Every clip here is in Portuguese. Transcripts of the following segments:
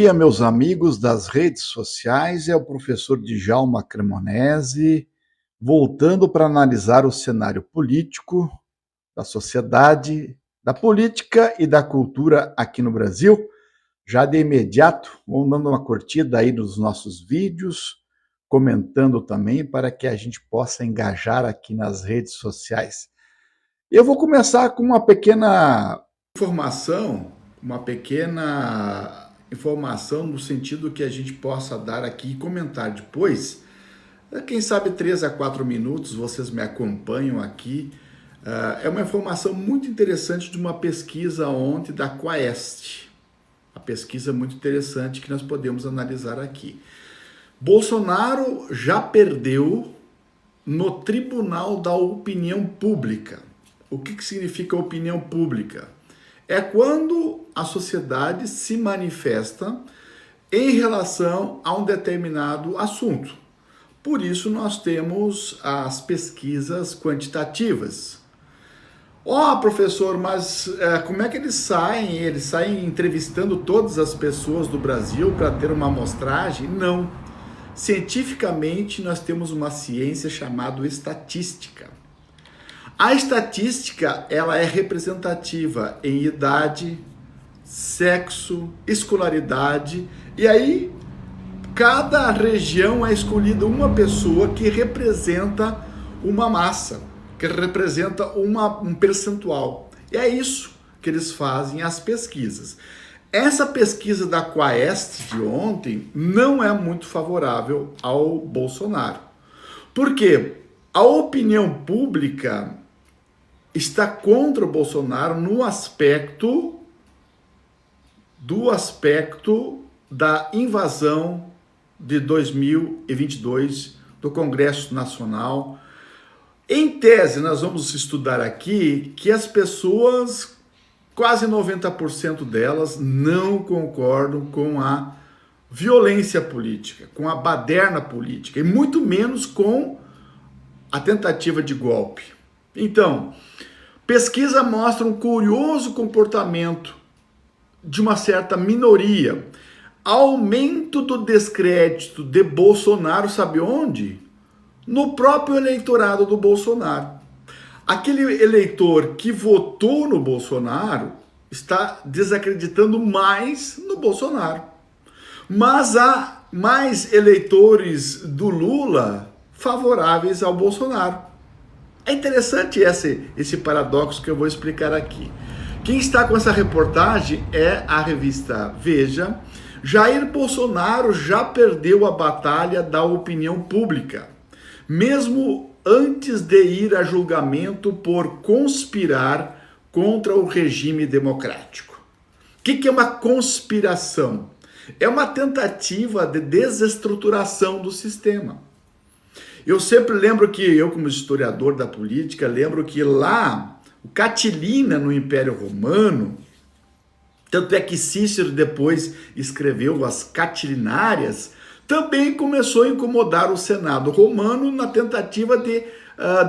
Bom dia, meus amigos das redes sociais, é o professor Djalma Cremonese, voltando para analisar o cenário político, da sociedade, da política e da cultura aqui no Brasil. Já de imediato, vão dando uma curtida aí nos nossos vídeos, comentando também para que a gente possa engajar aqui nas redes sociais. Eu vou começar com uma pequena informação no sentido que a gente possa dar aqui e comentar depois. Quem sabe 3 a 4 minutos, vocês me acompanham aqui. É uma informação muito interessante de uma pesquisa ontem da Quaest. Uma pesquisa muito interessante que nós podemos analisar aqui. Bolsonaro já perdeu no Tribunal da Opinião Pública. O que significa opinião pública? É quando a sociedade se manifesta em relação a um determinado assunto. Por isso nós temos as pesquisas quantitativas. Professor, mas como é que eles saem? Eles saem entrevistando todas as pessoas do Brasil para ter uma amostragem? Não. Cientificamente nós temos uma ciência chamada estatística. A estatística, ela é representativa em idade, sexo, escolaridade, e aí cada região é escolhida uma pessoa que representa uma massa, que representa um percentual. E é isso que eles fazem as pesquisas. Essa pesquisa da Quaest de ontem não é muito favorável ao Bolsonaro. Por quê? A opinião pública está contra o Bolsonaro no aspecto da invasão de 2022 do Congresso Nacional. Em tese, nós vamos estudar aqui que as pessoas, quase 90% delas, não concordam com a violência política, com a baderna política, e muito menos com a tentativa de golpe. Então, pesquisa mostra um curioso comportamento de uma certa minoria. Aumento do descrédito de Bolsonaro, sabe onde? No próprio eleitorado do Bolsonaro. Aquele eleitor que votou no Bolsonaro está desacreditando mais no Bolsonaro. Mas há mais eleitores do Lula favoráveis ao Bolsonaro. É interessante esse paradoxo que eu vou explicar aqui. Quem está com essa reportagem é a revista Veja. Jair Bolsonaro já perdeu a batalha da opinião pública, mesmo antes de ir a julgamento por conspirar contra o regime democrático. O que é uma conspiração? É uma tentativa de desestruturação do sistema. Eu sempre lembro que, eu como historiador da política, lembro que lá, o Catilina no Império Romano, tanto é que Cícero depois escreveu as Catilinárias, também começou a incomodar o Senado romano na tentativa de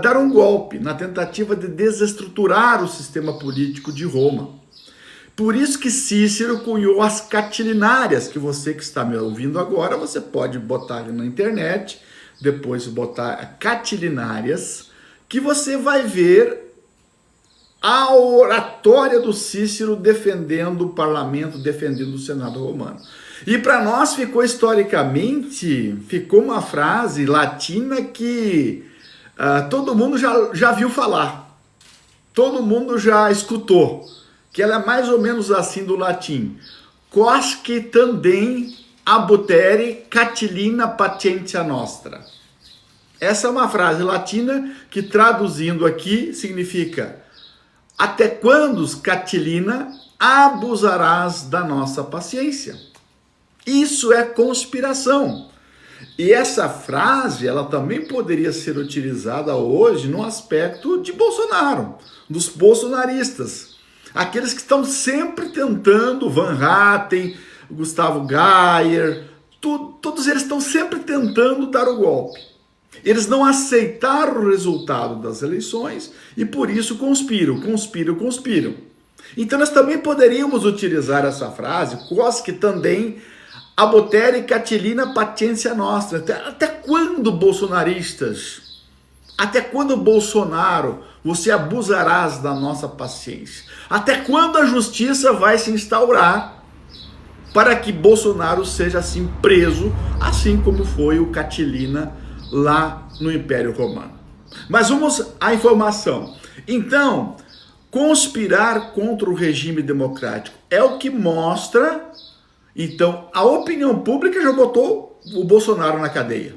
dar um golpe, na tentativa de desestruturar o sistema político de Roma. Por isso que Cícero cunhou as Catilinárias, que você que está me ouvindo agora, você pode botar na internet, depois botar Catilinárias, que você vai ver a oratória do Cícero defendendo o parlamento, defendendo o Senado romano. E para nós ficou uma frase latina que todo mundo já viu falar, todo mundo já escutou, que ela é mais ou menos assim do latim: quasque tandem abutere Catilina patientia nostra. Essa é uma frase latina que, traduzindo aqui, significa: até quando, Catilina, abusarás da nossa paciência? Isso é conspiração. E essa frase, ela também poderia ser utilizada hoje no aspecto de Bolsonaro, dos bolsonaristas. Aqueles que estão sempre tentando, Van Hatten, Gustavo Gayer, todos eles estão sempre tentando dar o golpe. Eles não aceitaram o resultado das eleições e por isso conspiram. Então nós também poderíamos utilizar essa frase, quosque também Abotere Catilina Patiência Nostra. Até quando, bolsonaristas? Até quando, Bolsonaro, você abusarás da nossa paciência? Até quando a justiça vai se instaurar para que Bolsonaro seja assim preso, assim como foi o Catilina lá no Império Romano? Mas vamos à informação. Então, conspirar contra o regime democrático é o que mostra. Então, a opinião pública já botou o Bolsonaro na cadeia.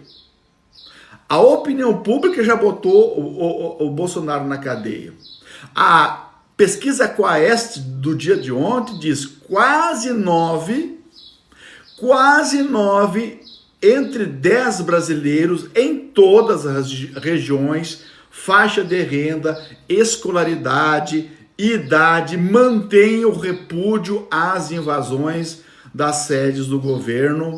A opinião pública já botou o Bolsonaro na cadeia. A pesquisa Quaest do dia de ontem diz quase 9 entre 10 brasileiros em todas as regiões, faixa de renda, escolaridade, idade, mantém o repúdio às invasões das sedes do governo,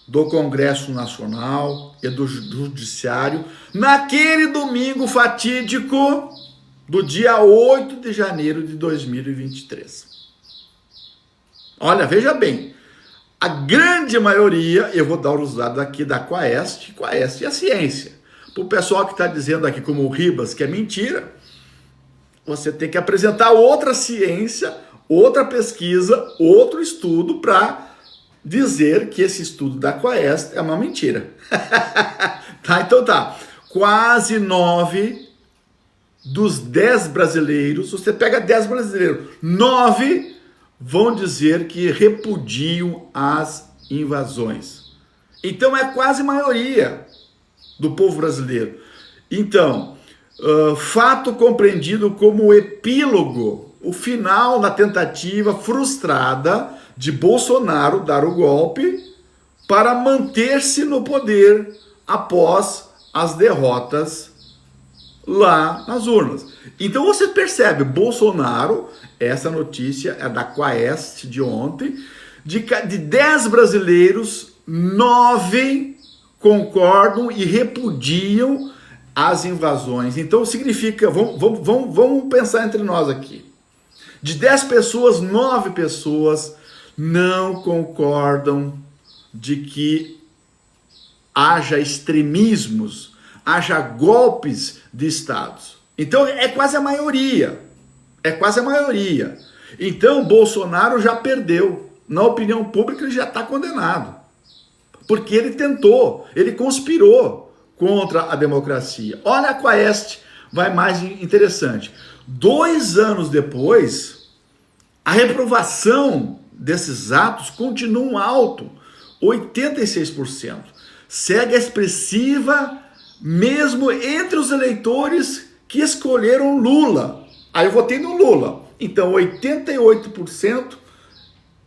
do Congresso Nacional e do Judiciário, naquele domingo fatídico do dia 8 de janeiro de 2023. Olha, veja bem, a grande maioria, eu vou dar os dados aqui da Quaest é a ciência. Para o pessoal que está dizendo aqui, como o Ribas, que é mentira, você tem que apresentar outra ciência, outra pesquisa, outro estudo para dizer que esse estudo da Quaest é uma mentira. Tá, então tá. Quase 9 dos 10 brasileiros, você pega 10 brasileiros, 9 vão dizer que repudiam as invasões. Então é quase maioria do povo brasileiro. Então, fato compreendido como o epílogo, o final na tentativa frustrada de Bolsonaro dar o golpe para manter-se no poder após as derrotas lá nas urnas. Então você percebe, Bolsonaro, essa notícia é da Quaest de ontem, de 10 brasileiros, 9 concordam e repudiam as invasões. Então significa, vamos pensar entre nós aqui, de 10 pessoas, 9 pessoas não concordam de que haja extremismos, haja golpes de estados. Então é quase a maioria. É quase a maioria. Então Bolsonaro já perdeu. Na opinião pública ele já está condenado. Porque ele tentou, ele conspirou contra a democracia. Olha a Quaest, vai mais interessante. 2 anos depois, a reprovação desses atos continua alto, 86%. Segue a expressiva mesmo entre os eleitores que escolheram Lula. Aí eu votei no Lula. Então 88%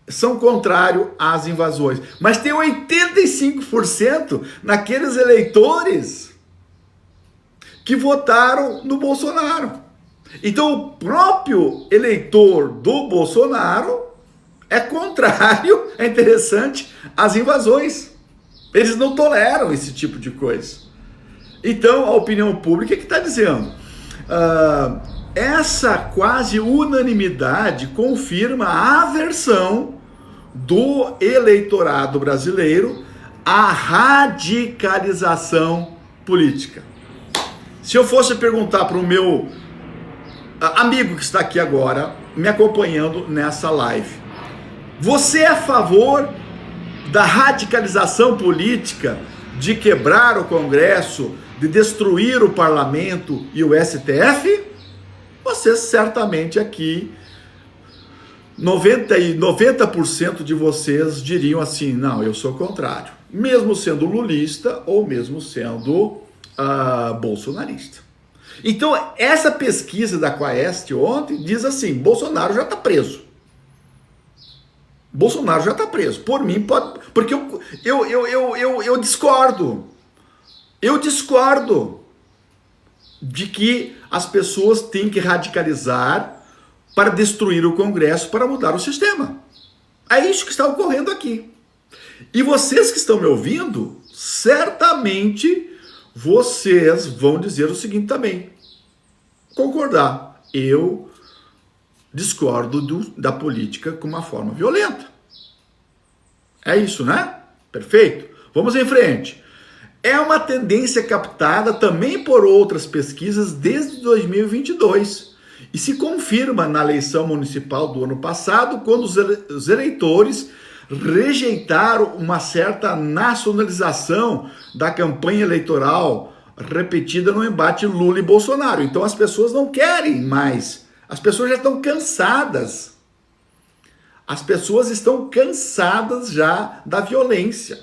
são contrários às invasões. Mas tem 85% naqueles eleitores que votaram no Bolsonaro. Então o próprio eleitor do Bolsonaro é contrário, é interessante, às invasões. Eles não toleram esse tipo de coisa. Então a opinião pública é que está dizendo. Essa quase unanimidade confirma a aversão do eleitorado brasileiro à radicalização política. Se eu fosse perguntar para o meu amigo que está aqui agora, me acompanhando nessa live, você é a favor da radicalização política, de quebrar o Congresso, de destruir o Parlamento e o STF? Você certamente aqui, 90% de vocês diriam assim, não, eu sou contrário. Mesmo sendo lulista ou mesmo sendo bolsonarista. Então, essa pesquisa da Quaest ontem diz assim, Bolsonaro já está preso. Bolsonaro já está preso. Por mim, pode... Porque eu discordo. Eu discordo de que as pessoas têm que radicalizar para destruir o Congresso, para mudar o sistema. É isso que está ocorrendo aqui. E vocês que estão me ouvindo, certamente vocês vão dizer o seguinte também. Concordar. Eu discordo da política com uma forma violenta. É isso, né? Perfeito. Vamos em frente. É uma tendência captada também por outras pesquisas desde 2022 e se confirma na eleição municipal do ano passado, quando os eleitores rejeitaram uma certa nacionalização da campanha eleitoral repetida no embate Lula e Bolsonaro. Então as pessoas não querem mais, as pessoas já estão cansadas. As pessoas estão cansadas já da violência.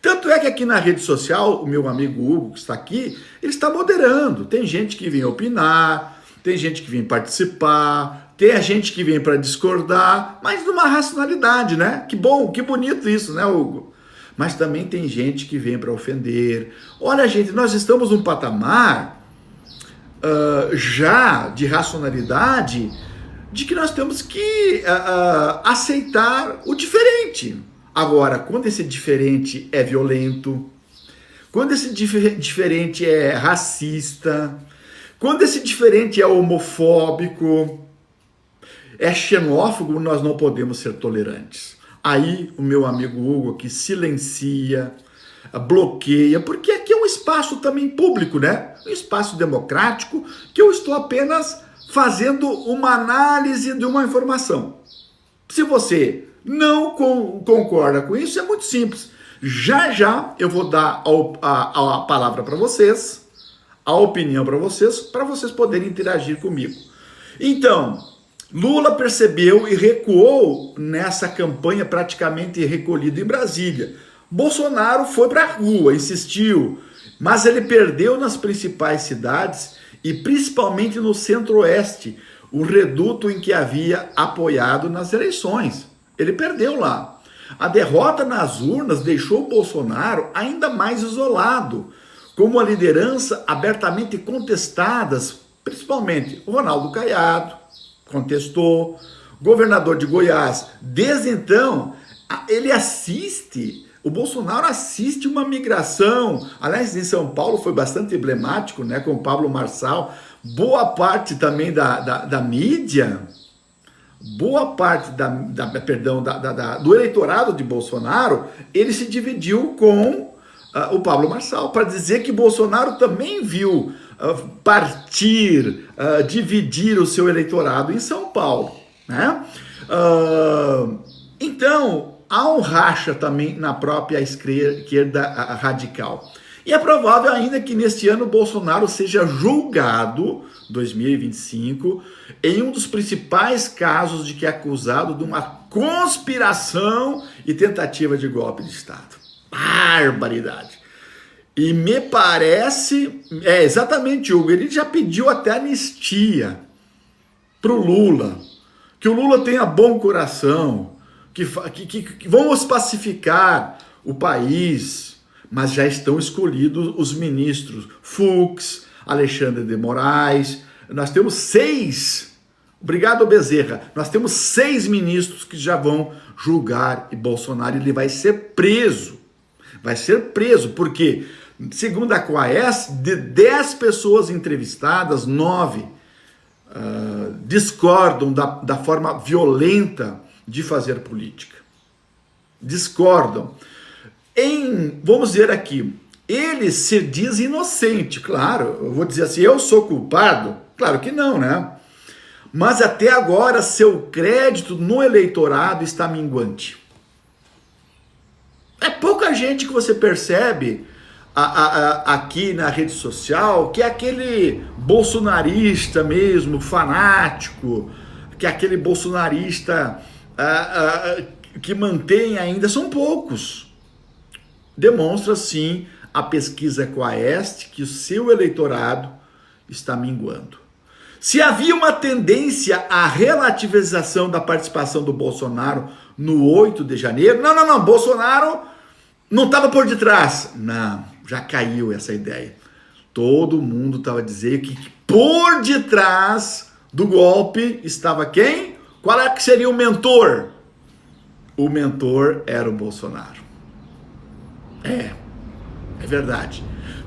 Tanto é que aqui na rede social, o meu amigo Hugo, que está aqui, ele está moderando. Tem gente que vem opinar, tem gente que vem participar, tem a gente que vem para discordar, mas numa racionalidade, né? Que bom, que bonito isso, né, Hugo? Mas também tem gente que vem para ofender. Olha, gente, nós estamos num patamar já de racionalidade, de que nós temos que aceitar o diferente. Agora, quando esse diferente é violento, quando esse diferente é racista, quando esse diferente é homofóbico, é xenófobo, nós não podemos ser tolerantes. Aí o meu amigo Hugo aqui silencia, bloqueia, porque aqui é um espaço também público, né? Um espaço democrático, que eu estou apenas fazendo uma análise de uma informação. Se você não concorda com isso, é muito simples. Já eu vou dar a palavra para vocês, a opinião para vocês poderem interagir comigo. Então, Lula percebeu e recuou nessa campanha praticamente recolhida em Brasília. Bolsonaro foi para a rua, insistiu, mas ele perdeu nas principais cidades e principalmente no centro-oeste, o reduto em que havia apoiado nas eleições. Ele perdeu lá. A derrota nas urnas deixou Bolsonaro ainda mais isolado, com uma liderança abertamente contestadas, principalmente o Ronaldo Caiado contestou, governador de Goiás. Desde então, o Bolsonaro assiste uma migração. Aliás, em São Paulo foi bastante emblemático, né, com o Pablo Marçal. Boa parte também da mídia, boa parte do eleitorado de Bolsonaro, ele se dividiu com o Pablo Marçal, para dizer que Bolsonaro também viu dividir o seu eleitorado em São Paulo, né? Então, há um racha também na própria esquerda radical. E é provável ainda que neste ano Bolsonaro seja julgado, 2025, em um dos principais casos de que é acusado de uma conspiração e tentativa de golpe de Estado. Barbaridade. E me parece, exatamente, Hugo, ele já pediu até anistia para o Lula, que o Lula tenha bom coração, que vamos pacificar o país, mas já estão escolhidos os ministros Fux, Alexandre de Moraes. Nós temos 6, obrigado Bezerra, nós temos 6 ministros que já vão julgar e Bolsonaro ele vai ser preso. Vai ser preso, porque, segundo a Quaes, de 10 pessoas entrevistadas, 9 discordam da forma violenta de fazer política. Discordam. Vamos dizer aqui, ele se diz inocente, claro, eu vou dizer assim, eu sou culpado? Claro que não, né? Mas até agora seu crédito no eleitorado está minguante. É pouca gente que você percebe aqui na rede social que é aquele bolsonarista mesmo, fanático, que é aquele bolsonarista que mantém ainda, são poucos. Demonstra sim a pesquisa Quaest que o seu eleitorado está minguando. Se havia uma tendência à relativização da participação do Bolsonaro no 8 de janeiro, não, Bolsonaro não estava por detrás. Não, já caiu essa ideia. Todo mundo estava dizendo que por detrás do golpe estava quem? Qual é que seria o mentor? O mentor era o Bolsonaro. É verdade.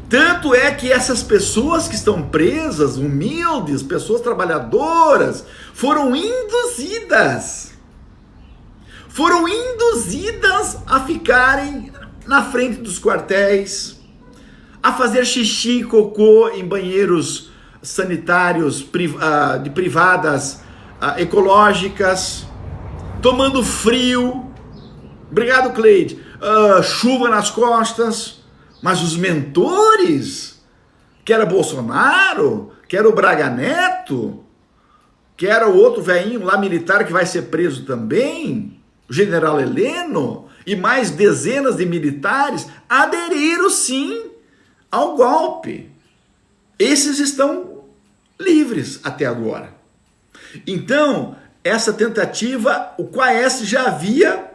Tanto é que essas pessoas que estão presas, humildes, pessoas trabalhadoras, foram induzidas foram induzidas a ficarem na frente dos quartéis, a fazer xixi e cocô em banheiros sanitários de privadas ecológicas, tomando frio, obrigado Cleide, chuva nas costas, mas os mentores, que era Bolsonaro, que era o Braga Neto, que era o outro velhinho lá militar que vai ser preso também, o general Heleno, e mais dezenas de militares, aderiram sim ao golpe. Esses estão livres até agora. Então, essa tentativa, o Quaest já havia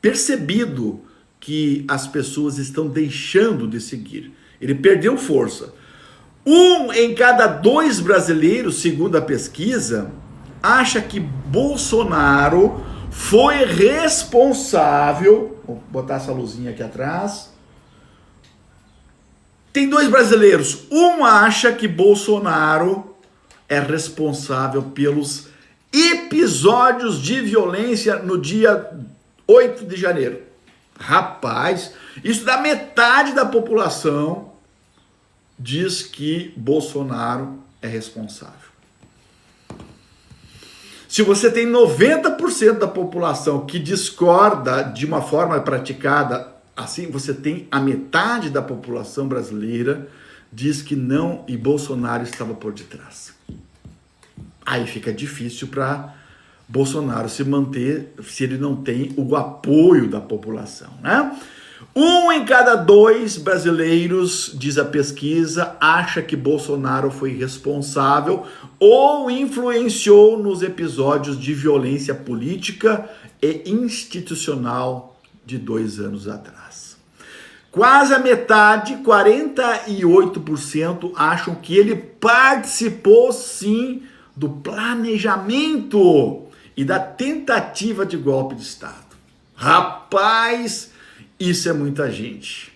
percebido que as pessoas estão deixando de seguir. Ele perdeu força. 1 em cada 2 brasileiros, segundo a pesquisa, acha que Bolsonaro foi responsável. Vou botar essa luzinha aqui atrás. Tem 2 brasileiros. Um acha que Bolsonaro é responsável pelos episódios de violência no dia 8 de janeiro. Rapaz, isso dá metade da população diz que Bolsonaro é responsável. Se você tem 90% da população que discorda de uma forma praticada, assim você tem a metade da população brasileira diz que não e Bolsonaro estava por detrás. Aí fica difícil para Bolsonaro se manter se ele não tem o apoio da população, né? 1 em cada 2 brasileiros, diz a pesquisa, acha que Bolsonaro foi responsável ou influenciou nos episódios de violência política e institucional de 2 anos atrás. Quase a metade, 48%, acham que ele participou sim do planejamento e da tentativa de golpe de Estado. Rapaz, isso é muita gente.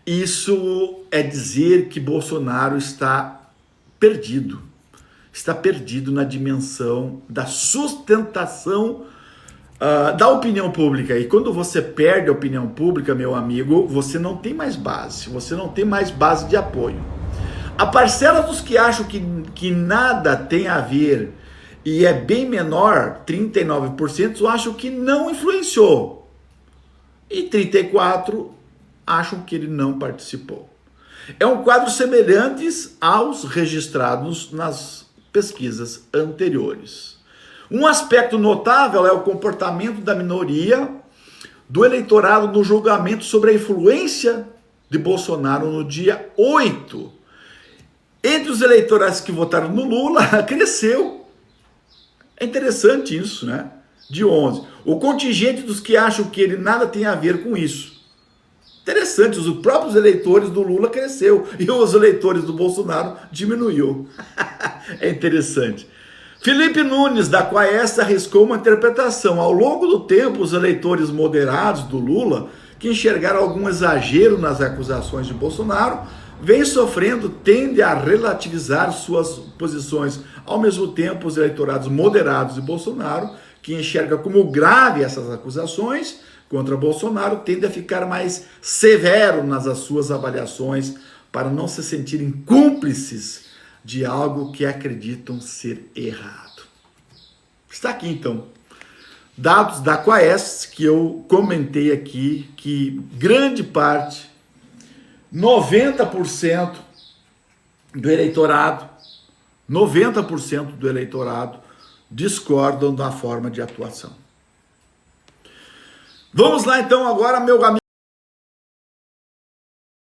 Isso é dizer que Bolsonaro está perdido. Está perdido na dimensão da sustentação da opinião pública. E quando você perde a opinião pública, meu amigo, você não tem mais base. Você não tem mais base de apoio. A parcela dos que acham que nada tem a ver e é bem menor, 39%, acham que não influenciou. E 34% acham que ele não participou. É um quadro semelhante aos registrados nas pesquisas anteriores. Um aspecto notável é o comportamento da minoria do eleitorado no julgamento sobre a influência de Bolsonaro no dia 8. Entre os eleitorais que votaram no Lula, cresceu. É interessante isso, né? De 11. O contingente dos que acham que ele nada tem a ver com isso. Interessante, os próprios eleitores do Lula cresceu e os eleitores do Bolsonaro diminuiu. É interessante. Felipe Nunes, da Quaest, arriscou uma interpretação. Ao longo do tempo, os eleitores moderados do Lula, que enxergaram algum exagero nas acusações de Bolsonaro, vem sofrendo, tende a relativizar suas posições. Ao mesmo tempo, os eleitorados moderados de Bolsonaro, que enxerga como grave essas acusações contra Bolsonaro, tende a ficar mais severo nas suas avaliações para não se sentirem cúmplices de algo que acreditam ser errado. Está aqui então, dados da Quaest que eu comentei aqui, que grande parte, 90% do eleitorado, 90% do eleitorado discordam da forma de atuação. Vamos lá então agora, meu amigo.